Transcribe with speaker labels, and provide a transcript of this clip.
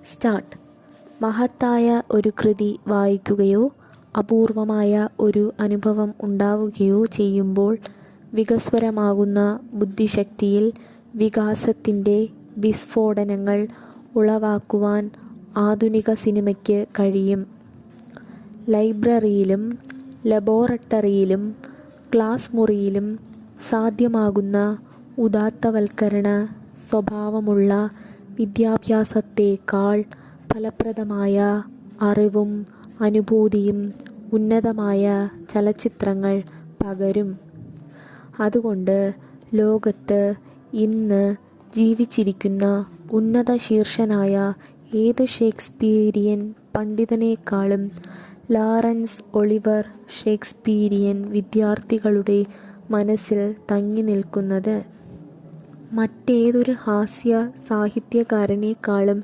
Speaker 1: Start. മഹത്തായ ഒരു കൃതി വായിക്കുകയോ അപൂർവമായ ഒരു അനുഭവം ഉണ്ടാവുകയോ ചെയ്യുമ്പോൾ വികസ്വരമാകുന്ന ബുദ്ധിശക്തിയിൽ വികാസത്തിൻ്റെ വിസ്ഫോടനങ്ങൾ ഉളവാക്കുവാൻ ആധുനിക സിനിമയ്ക്ക് കഴിയും. ലൈബ്രറിയിലും ലബോറട്ടറിയിലും ക്ലാസ് മുറിയിലും സാധ്യമാകുന്ന ഉദാത്തവൽക്കരണ സ്വഭാവമുള്ള വിദ്യാഭ്യാസത്തേക്കാൾ ഫലപ്രദമായ അറിവും അനുഭൂതിയും ഉന്നതമായ ചലച്ചിത്രങ്ങൾ പകരും. അതുകൊണ്ട് ലോകത്ത് ഇന്ന് ജീവിച്ചിരിക്കുന്ന ഉന്നത ശീർഷനായ ഏത് ഷേക്സ്പിയരിയൻ പണ്ഡിതനേക്കാളും ലാറൻസ് ഒളിവർ ഷേക്സ്പിയരിയൻ വിദ്യാർത്ഥികളുടെ മനസ്സിൽ തങ്ങി നിൽക്കുന്നത് മറ്റേതൊരു ഹാസ്യ സാഹിത്യകാരനേക്കാളും